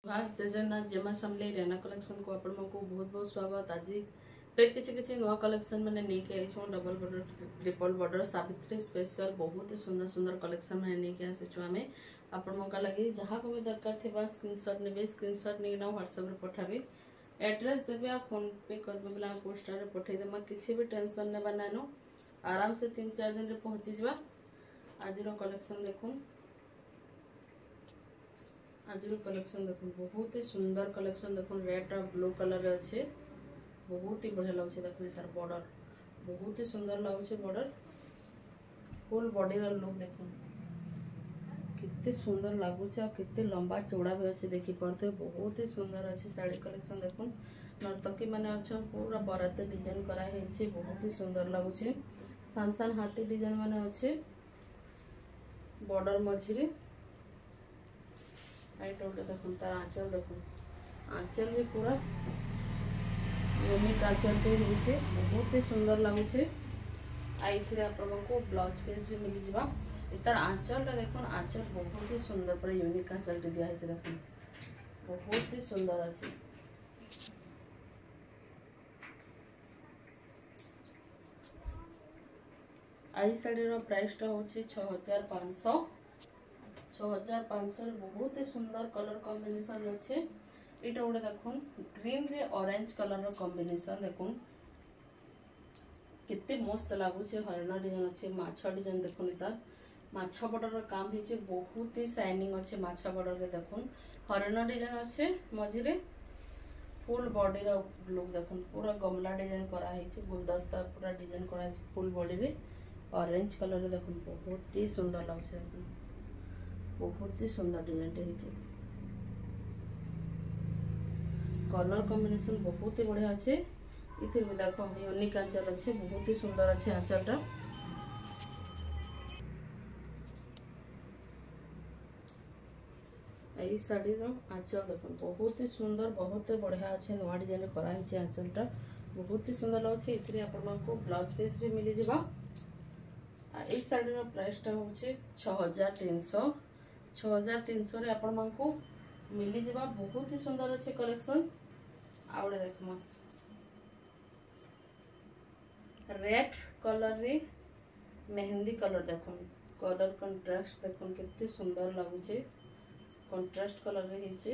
भाग जजन्नाथ जेमा समले रेना कलेक्शन को आपण को बहुत बहुत स्वागत। आज फिर किसी नुआ कलेक्शन मैंने नहीं I double border triple border Savitri special बहुत ही सुंदर सुंदर कलेक्शन मैंने नहीं आसीचु आम आपण लगे जहाँ को भी दरकार थी स्क्रीनशॉट ने स्क्रीनशॉट नहीं ना व्हाट्सएप पठाबी एड्रेस देवे आप फोन पे करबे बोला पोस्टर रे पठेदेमा किसी भी टेंशन नेबा नानो आराम से 3-4 दिन रे पहुंची जावा। आज कलेक्शन देखूँ आज कलेक्शन देखो बहुत ही सुंदर कलेक्शन देखो रेड और ब्लू कलर अच्छे बहुत ही बढ़िया लगे देखो तार बॉर्डर बहुत ही सुंदर लगे बॉर्डर फुल बॉडी रो लुक देखो कितने सुंदर लगुच कितने लंबा चौड़ा भी अच्छे देखी पारे बहुत ही सुंदर अच्छे साड़ी कलेक्शन देखो नर्तकी मैंने अच्छा पूरा बराती डिजाइन कराई बहुत ही सुंदर लगुच सान सान हाथी डिजाइन मैंने अच्छे बॉर्डर मझिरे आईट गोटे देखो तार आंचल देखो आंचल भी पूरा यूनिक आंचल होचे बहुत ही सुंदर लगुचे आई आपको ब्लाउज पीस भी मिल जावा तार आंचल देखो आंचल बहुत ही सुंदर पूरा यूनिक आंचल दिखाई देखो बहुत ही सुंदर अच्छे आई साड़ी प्राइस टा होची 6500 6500 बहुत ही सुंदर कलर कॉम्बिनेशन अच्छे इटा गोटे देखो ग्रीन रे ऑरेंज कलर रो कॉम्बिनेशन देखो कितने मस्त लगुच हरण डिजाइन अच्छे माछा डिजाइन देखो तार माछा बॉर्डर काम होचे बहुत ही शाइनिंग अच्छे माछा बॉर्डर रे देखो हरण डिजाइन अच्छे मझिरे फुल बॉडी रो लुक देखो पूरा गमला डिजाइन करा है गुलदस्ता पूरा डिजाइन करा फुल बॉडी रे ऑरेंज कलर रे देखो बहुत ही सुंदर लगुच बहुत ही सुंदर डिजाइन कलर कॉम्बिनेशन बहुत ही बढ़िया अच्छे इधर भी देखो यूनिक आंचल अच्छे बहुत ही सुंदर अच्छे आंचल यही शाड़ी आंचल देखो बहुत ही सुंदर बहुत ही बढ़िया अच्छे नुआ डिजाइन कराई आंचल बहुत ही सुंदर लगे इतने आपको ब्लाउज पीस भी मिल जावा। यही शाड़ी प्राइस टा हूँ 6300 6300 रे आपण मानकू मिली जावा बहुत ही सुंदर अच्छे कलेक्शन आउडे देखमा रेड कलर रे मेहंदी कलर देखो कलर कंट्रास्ट देखो कितने सुंदर लगुचे कंट्रास्ट कलर रे हिचे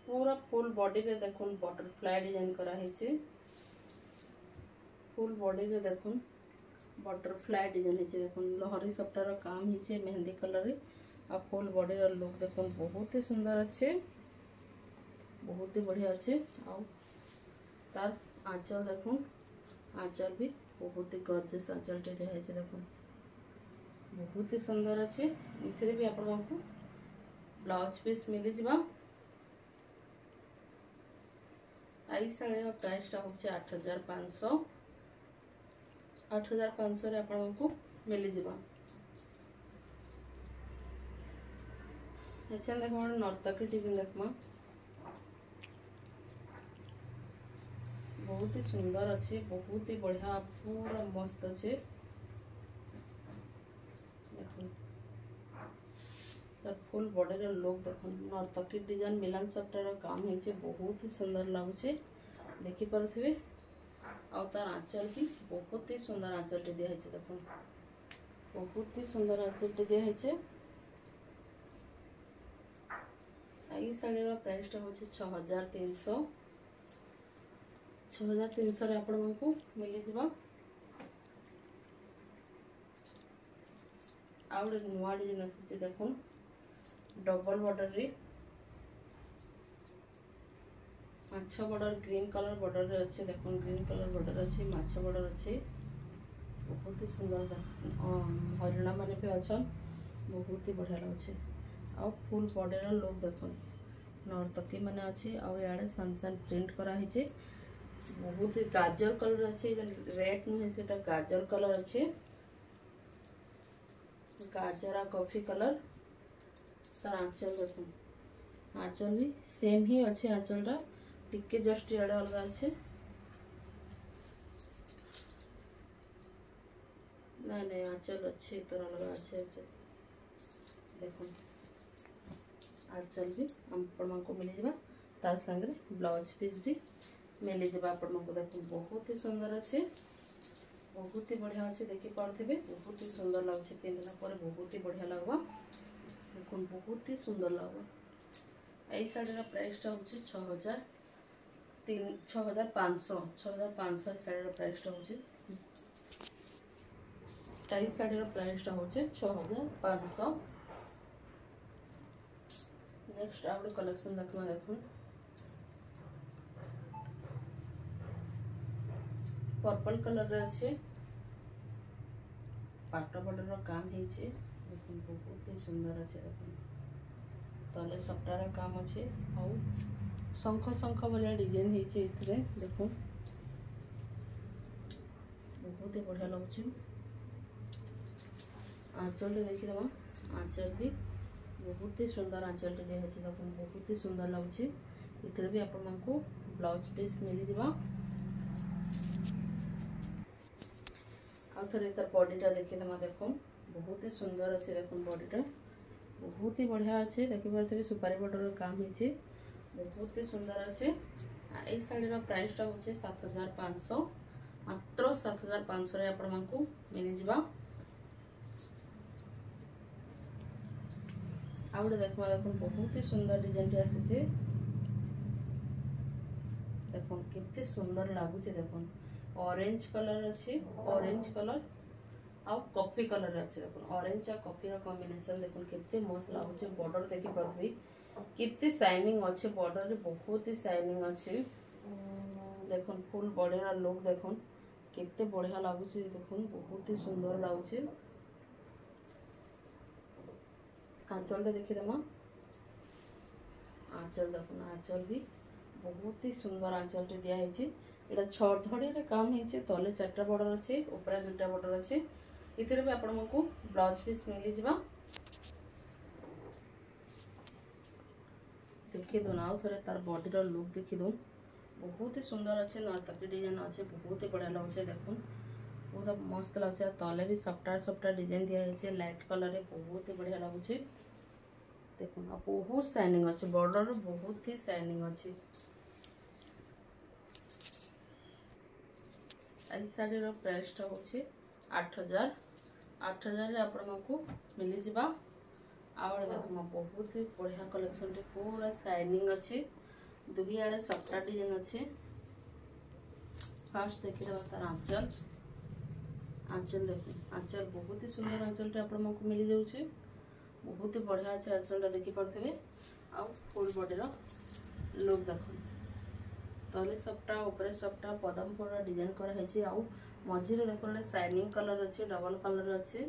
पूरा फुल बॉडी रे देखो बटरफ्लाई डिजाइन करा हिचे फुल बॉडी रे देखो बटरफ्लाई डिजाइन हिचे देखो लहरी सप्ताह काम हिचे मेहंदी कलर रे आ फुल बॉडी रो लुक देखो बहुत ही सुंदर अच्छे बहुत ही बढ़िया अच्छे आउ तार आंचल देखो आंचल भी बहुत ही गॉर्जियस आंचल टे दिखाई देखो बहुत ही सुंदर अच्छे इधर भी आपको ब्लाउज पीस मिल जावा। आई साड़ी प्राइस टा होचे 8500 8500 रे आपको मिल जावा। अच्छा देखो नर्तकी डिजाइन देखमा बहुत ही सुंदर अच्छे बहुत ही बढ़िया पूरा मस्त अच्छे देखो तार फुल बॉडी रो लुक देखो नर्तकी डिजाइन मिलान सफ्टर काम है बहुत ही सुंदर लगुचे देखी पारे आ तार आंचल भी बहुत ही सुंदर आंचल टे दिखाई देखो बहुत ही सुंदर आंचल टे दिखाई यही शाड़ी प्राइस टा हूँ 6300 6300 रे आपको मिल जावा। आ गए नुआ डिजाइन आसी देखो डबल बॉर्डर रे माछ बॉर्डर ग्रीन कलर बॉर्डर रे अच्छे देखो ग्रीन कलर बॉर्डर अच्छे माछ बॉर्डर अच्छे बहुत ही सुंदर हरिणा माने भी अच्छा बहुत ही बढ़िया लगे आ फुल बॉडी रो लुक देखो नर्तकी मैंने अच्छे आड़े सान प्रिंट कराई बहुत ही गाजर कलर अच्छे रेड नुहे से गाजर कलर अच्छे गाजर आ कॉफी कलर तार आंचल देखो आंचल भी सेम ही अच्छे आंचल टा टिके जस्ट इे अलग अच्छे नहीं आंचल अच्छे तो अलग अच्छे देखो आंचल भी आपण को मिल जावा तार संगे ब्लाउज पीस भी मिल जावा आपण को देखो बहुत ही सुंदर अच्छे बहुत ही बढ़िया अच्छे देखी पारे बहुत ही सुंदर लगे पिंधला पर बहुत ही बढ़िया लगवा देखो बहुत ही सुंदर लगवा यही शाढ़ी प्राइसटा हूँ 6500 शाढ़ी प्राइसटा हूँ शाढ़ी प्राइसटा हूँ 6500। नेक्स्ट आउ गोटे कलेक्शन देखा देखो पर्पल कलर रे अच्छे पाट बॉर्डर काम होइछे देखो बहुत ही सुंदर अच्छे देखो तले सप्ताह काम अच्छे आउ शंख शंख वाला डिजाइन होइछे इथरे देखो बहुत ही बढ़िया लगुଛି आंचल देखि दमा आंचल भी बहुत ही सुंदर आंचल दिया है देखो बहुत ही सुंदर लगुଛି इथरे भी आपण मानको ब्लाउज पीस मिली दिबा आउथरे तर बॉडीटा देखि दमा देखो बहुत ही सुंदर अच्छे देखो बॉडीटा बहुत ही बढ़िया अच्छे देखि पारथि सुपारी बॉर्डर काम होइछे बहुत ही सुंदर अच्छे ए साड़ी प्राइसटा हूँ 7500 मात्र 7500 रे आपण मानको मिली जिबा आउटे देखो देखो बहुत ही सुंदर डिजाइन टी आसी देखो कितने सुंदर लगुच देखो ऑरेंज कलर अच्छी ऑरेंज कलर आउ कॉफी कलर अच्छे देखो ऑरेंज और कॉफी कॉम्बिनेशन देखो कितने मस्त लगुच बॉर्डर देखि पारबे कितने शाइनिंग अच्छे बॉर्डर रे बहुत ही शाइनिंग अच्छे देखो फुल बॉडी रा लुक देखो कितने बढ़िया लगुच देखो बहुत ही सुंदर लगुच आंचल देखी देमा आंचल देखो आंचल भी बहुत ही सुंदर आंचल दिया है छड़ी रे काम है तले 4टा बॉर्डर अच्छे ऊपर 2टा बॉर्डर अच्छे इधर भी आपण को ब्लाउज पीस मिली जिबा देखी दो ना थोड़े तार बॉडी रो लुक देखी दो बहुत ही सुंदर अच्छे नर्तकी डिजाइन अच्छे बहुत ही बढ़िया लगे देखो पूरा मस्त लगे तले भी सफ्टा डिजाइन दिया है लाइट कलर रे बहुत ही बढ़िया लगुच देखो बहुत शाइनिंग अच्छे बॉर्डर बहुत ही शाइनिंग अच्छे आई साड़ी प्राइसटा हूँ 8000 आपण को मिली जिबा आउ देखो बहुत ही बढ़िया कलेक्शन टे पूरा शाइनिंग अच्छे दुही आड़े सफ्टा डिजाइन अच्छे फास्ट देखी तार आंचल आंचल देखो आंचल बहुत ही सुंदर आंचल टे आपण को मिली जाउछे बहुत ही बढ़िया अच्छे आंचल देखी पारे आउ फुल बॉडी रो लुक देखो तले सफ्टा ऊपर सफ्टा पदम पूरा डिजाइन कराई आउ मझे देखो शाइनिंग कलर अच्छे डबल कलर अच्छे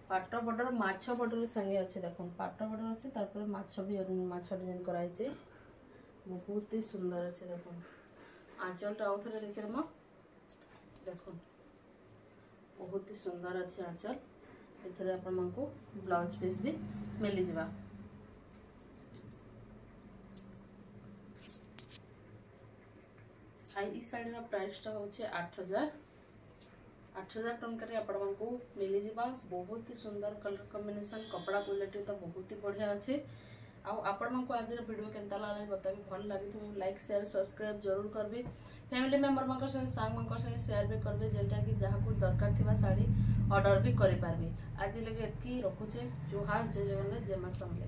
पाट बॉर्डर माछ बॉर्डर संगे अच्छे देखो पाट बॉर्डर अच्छे तारपर माछ भी माछ डिजाइन कराई बहुत ही सुंदर अच्छे देखो आंचलटा आउ थे देखिए देखो बहुत ही सुंदर अच्छे आंचल इधर आपण को ब्लाउज पीस भी मिली जिबा आई साड़ी प्राइसटा हूँ 8000 टंका आपण को मिली जिबा बहुत ही सुंदर कलर कॉम्बिनेशन कपड़ा क्वालिटी तो बहुत ही बढ़िया अच्छे आपण को आज वीडियो केनता लागले बताबी भल लगी तो लाइक शेयर सब्सक्राइब जरूर करबे फैमिली मेंबर मन संग सांग मन संग शेयर भी करबे जेंटा कि जहाँ को दरकार थिबा साड़ी ऑर्डर भी करि पारबे आज लगे एतकी रखुचे जोहार जय जगन्नाथ जय मां समले।